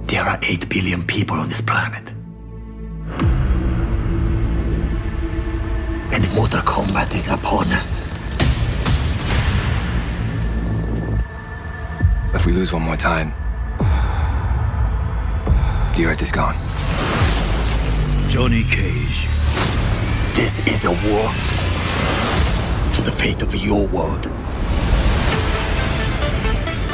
There are 8 billion people on this planet. And Mortal Kombat is upon us. If we lose one more time, the Earth is gone. Johnny Cage. This is a war to the fate of your world.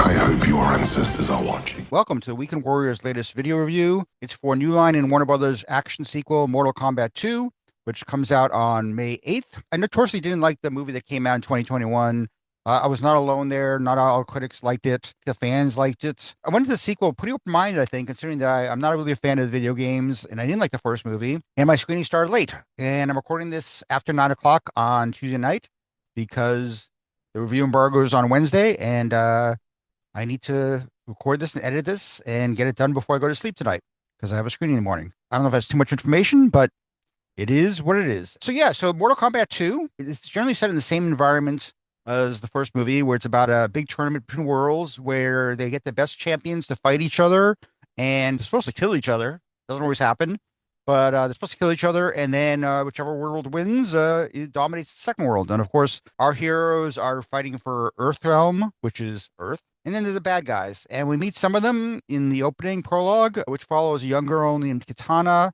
I hope your ancestors are watching. Welcome to the Weekend Warriors' latest video review. It's for New Line and Warner Brothers' action sequel, Mortal Kombat 2, which comes out on May 8th. I notoriously didn't like the movie that came out in 2021. I was not alone there. Not all critics liked it. The fans liked it. I went to the sequel pretty open-minded, I think, considering that I'm not really a fan of the video games, and I didn't like the first movie. And my screening started late. And I'm recording this after 9 o'clock on Tuesday night because the review embargo is on Wednesday, and I need to record this and edit this and get it done before I go to sleep tonight because I have a screening in the morning. I don't know if that's too much information, but it is what it is. So Mortal Kombat 2 is generally set in the same environment as the first movie, where it's about a big tournament between worlds where they get the best champions to fight each other, and they're supposed to kill each other. Doesn't always happen, but they're supposed to kill each other, and then whichever world wins, it dominates the second world. And of course, our heroes are fighting for Earthrealm, which is Earth. And then there's the bad guys, and we meet some of them in the opening prologue, which follows a young girl named Kitana,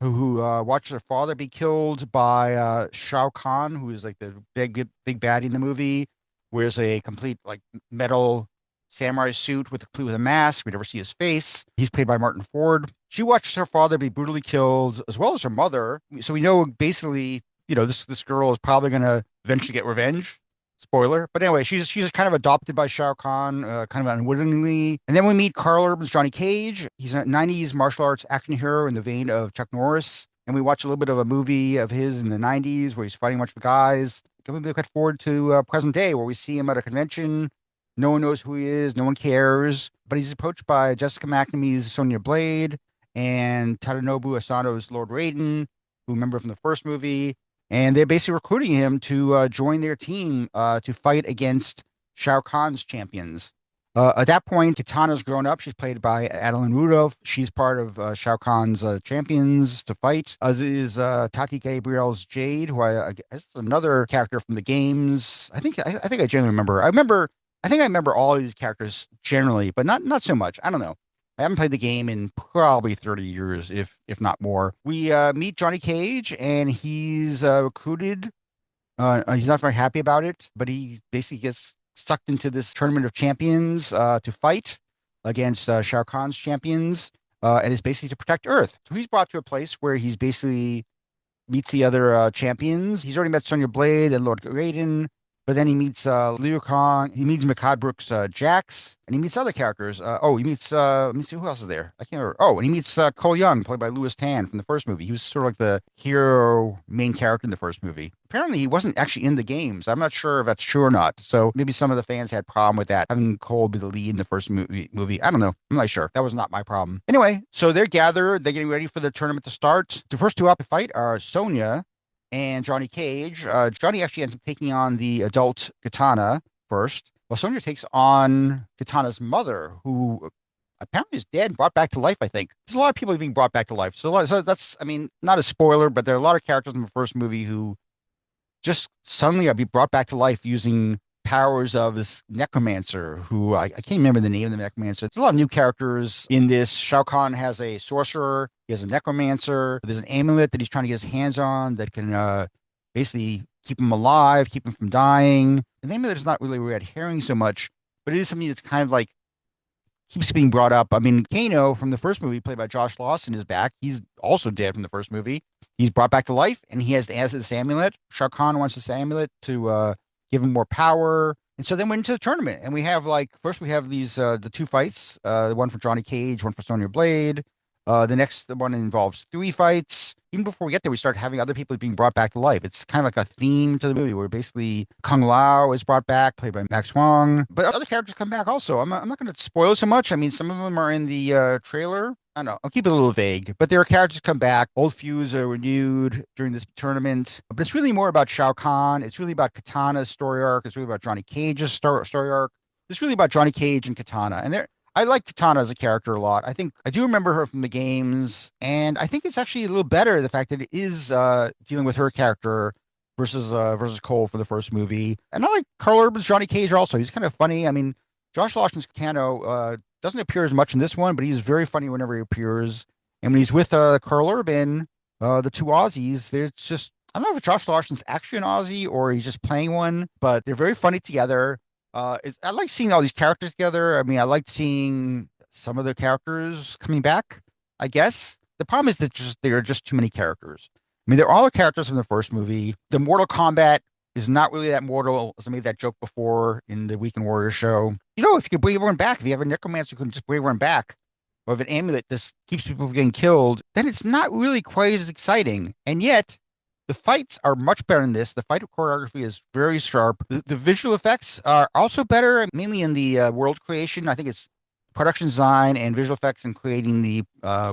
who watches her father be killed by Shao Kahn, who is like the big baddie in the movie, wears a complete like metal samurai suit with a mask. We never see his face. He's played by Martin Ford. She watches her father be brutally killed, as well as her mother. So we know basically, this girl is probably going to eventually get revenge. Spoiler. But anyway, she's kind of adopted by Shao Kahn, kind of unwittingly. And then we meet Karl Urban's Johnny Cage. He's a 90s martial arts action hero in the vein of Chuck Norris. And we watch a little bit of a movie of his in the 90s where he's fighting a bunch of guys. And we look forward to present day where we see him at a convention. No one knows who he is. No one cares. But he's approached by Jessica McNamee's Sonya Blade and Tadanobu Asano's Lord Raiden, who remember from the first movie. And they're basically recruiting him to join their team to fight against Shao Kahn's champions. At that point, Kitana's grown up. She's played by Adeline Rudolph. She's part of Shao Kahn's champions to fight, as is Tati Gabrielle's Jade, who I guess is another character from the games. I think I generally remember. I think I remember all of these characters generally, but not so much. I don't know. I haven't played the game in probably 30 years, if not more. We meet Johnny Cage, and he's recruited. He's not very happy about it, but he basically gets sucked into this tournament of champions to fight against Shao Kahn's champions, and it's basically to protect Earth. So he's brought to a place where he's basically meets the other champions. He's already met Sonya Blade and Lord Raiden. But then he meets Liu Kang, he meets Mikadbrooks Jax, and he meets other characters. He meets, let me see, who else is there? I can't remember. Oh, and he meets Cole Young, played by Louis Tan from the first movie. He was sort of like the hero main character in the first movie. Apparently, he wasn't actually in the games. I'm not sure if that's true or not. So maybe some of the fans had problem with that, having Cole be the lead in the first movie. I don't know. I'm not sure. That was not my problem. Anyway, so they're gathered. They're getting ready for the tournament to start. The first two up to fight are Sonya and Johnny Cage. Johnny actually ends up taking on the adult Kitana first, while Sonya takes on Kitana's mother, who apparently is dead, brought back to life, I think. There's a lot of people being brought back to life. So that's, I mean, not a spoiler, but there are a lot of characters in the first movie who just suddenly are being brought back to life using powers of this necromancer who I can't remember the name of the necromancer. There's a lot of new characters in this. Shao Kahn has a sorcerer. He has a necromancer. There's an amulet that he's trying to get his hands on that can basically keep him alive, keep him from dying. The amulet is not really a red herring so much, but it is something that's kind of like keeps being brought up. I mean, Kano from the first movie, played by Josh Lawson, is back. He's also dead from the first movie. He's brought back to life, and he has this amulet. Shao Kahn wants this amulet to give him more power. And so then we went into the tournament, and we have first we have these, the two fights, one for Johnny Cage, one for Sonya Blade. The next one involves 3 fights. Even before we get there, we start having other people being brought back to life. It's kind of like a theme to the movie where basically Kung Lao is brought back, played by Max Huang. But other characters come back also. I'm not going to spoil so much. I mean, some of them are in the trailer. I don't know. I'll keep it a little vague. But there are characters come back. Old feuds are renewed during this tournament. But it's really more about Shao Kahn. It's really about Kitana's story arc. It's really about Johnny Cage's story arc. It's really about Johnny Cage and Kitana. And I like Katana as a character a lot. I think I do remember her from the games, and I think it's actually a little better the fact that it is dealing with her character versus Cole for the first movie. And I like Carl Urban's Johnny Cage also. He's kind of funny. I mean, Josh Lawson's Kano doesn't appear as much in this one, but he's very funny whenever he appears. And when he's with Carl Urban, the two Aussies, there's just I don't know if Josh Lawson's actually an Aussie or he's just playing one, but they're very funny together. I like seeing all these characters together. I mean, I like seeing some of the characters coming back, I guess. The problem is that there are just too many characters. I mean, they're all the characters from the first movie. The Mortal Kombat is not really that mortal, as I made that joke before in the Weekend Warrior show. You know, if you could bring everyone back, if you have a necromancer who can just bring everyone back, or if an amulet that keeps people from getting killed, then it's not really quite as exciting. And yet, the fights are much better in this. The fight choreography is very sharp. The visual effects are also better, mainly in the world creation. I think it's production design and visual effects in creating the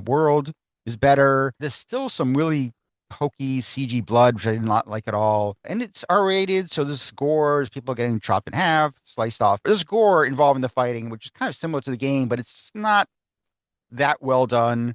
world is better. There's still some really hokey CG blood, which I did not like at all. And it's R-rated, so there's gore, there's people getting chopped in half, sliced off. There's gore involved in the fighting, which is kind of similar to the game, but it's not that well done.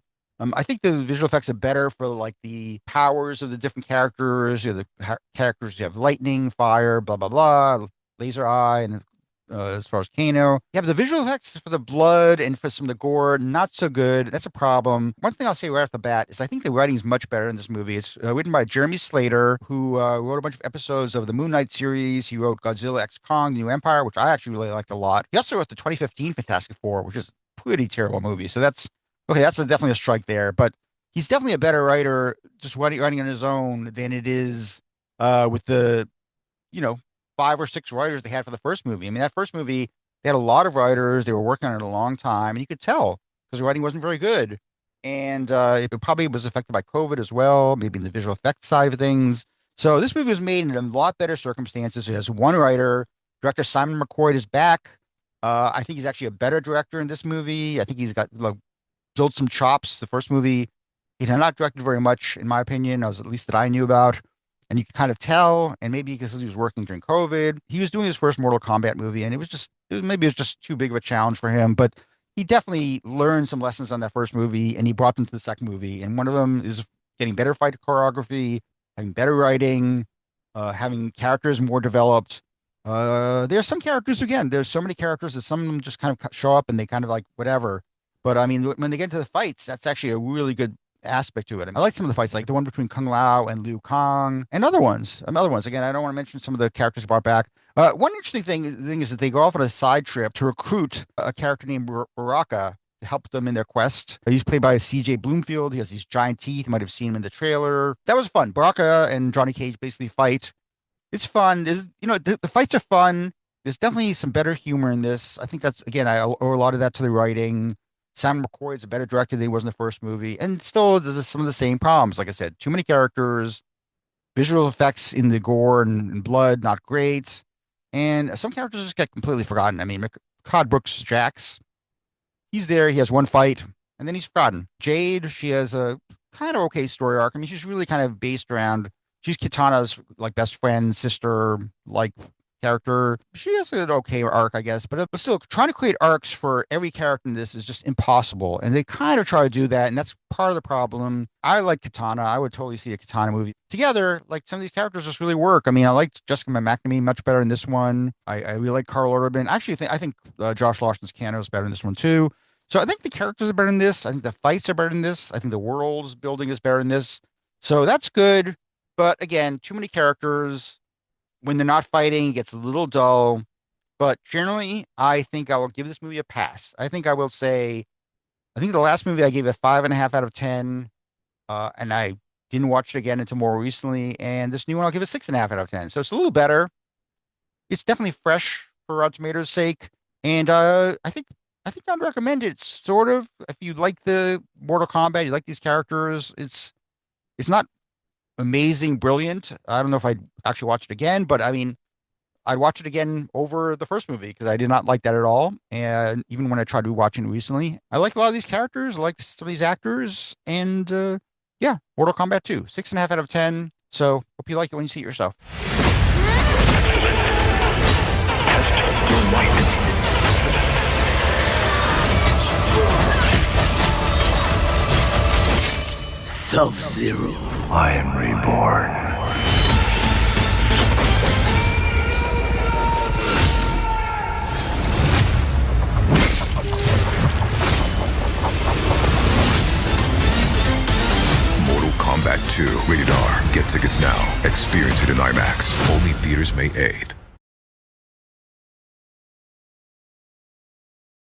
I think the visual effects are better for like the powers of the different characters. You know, the characters you have lightning, fire, blah blah blah, laser eye, and as far as Kano, yeah, but the visual effects for the blood and for some of the gore, not so good. That's a problem. One thing I'll say right off the bat is I think the writing is much better in this movie. It's written by Jeremy Slater, who wrote a bunch of episodes of the Moon Knight series. He wrote Godzilla X Kong: New Empire, which I actually really liked a lot. He also wrote the 2015 Fantastic Four, which is a pretty terrible movie. So that's okay, that's definitely a strike there, but he's definitely a better writer just writing on his own than it is with the, 5 or 6 writers they had for the first movie. I mean, that first movie, they had a lot of writers. They were working on it a long time, and you could tell because the writing wasn't very good. And it probably was affected by COVID as well, maybe in the visual effects side of things. So this movie was made in a lot better circumstances. It has one writer. Director Simon McQuoid is back. I think he's actually a better director in this movie. I think he's got built some chops. The first movie, he had not directed very much, in my opinion, at least that I knew about. And you could kind of tell, and maybe because he was working during COVID, he was doing his first Mortal Kombat movie, and maybe it was just too big of a challenge for him. But he definitely learned some lessons on that first movie, and he brought them to the second movie. And one of them is getting better fight choreography, having better writing, having characters more developed. There's some characters, again, there's so many characters that some of them just kind of show up and they kind of like whatever. But I mean, when they get into the fights, that's actually a really good aspect to it. I like some of the fights, like the one between Kung Lao and Liu Kang, and other ones. Again, I don't want to mention some of the characters brought back. One interesting thing is that they go off on a side trip to recruit a character named Baraka to help them in their quest. He's played by C.J. Bloomfield. He has these giant teeth. You might have seen him in the trailer. That was fun. Baraka and Johnny Cage basically fight. It's fun. The fights are fun. There's definitely some better humor in this. I think that's, again, I owe a lot of that to the writing. Sam McCoy is a better director than he was in the first movie. And still, there's some of the same problems. Like I said, too many characters, visual effects in the gore and blood, not great. And some characters just get completely forgotten. I mean, Cod Brooks Jax, he's there. He has one fight, and then he's forgotten. Jade, she has a kind of okay story arc. I mean, she's really kind of based around, she's Kitana's like best friend, sister, like character. She has an okay arc, I guess, but still trying to create arcs for every character in this is just impossible. And they kind of try to do that, and that's part of the problem. I like Kitana. I would totally see a Kitana movie together. Like some of these characters just really work. I mean, I liked Jessica McNamee much better in this one. I really like Carl Urban. Actually, I think Josh Lawson's Kano is better in this one too. So I think the characters are better in this. I think the fights are better in this. I think the world's building is better in this. So that's good. But again, too many characters. When they're not fighting, it gets a little dull. But generally, I think I will give this movie a pass. I think the last movie I gave a 5.5 out of 10. And I didn't watch it again until more recently. And this new one, I'll give a 6.5 out of 10. So it's a little better. It's definitely fresh for Rotten Tomatoes' sake. And I think I'd recommend it. It's sort of, if you like the Mortal Kombat, you like these characters, it's not amazing, brilliant. I don't know if I'd actually watch it again, but I mean, I'd watch it again over the first movie because I did not like that at all. And even when I tried to watch it recently, I like a lot of these characters, I like some of these actors, and yeah, Mortal Kombat 2, 6.5 out of 10. So hope you like it when you see it yourself. Sub-Zero. I am reborn. Mortal Kombat 2, rated R. Get tickets now. Experience it in IMAX. Only theaters May 8th.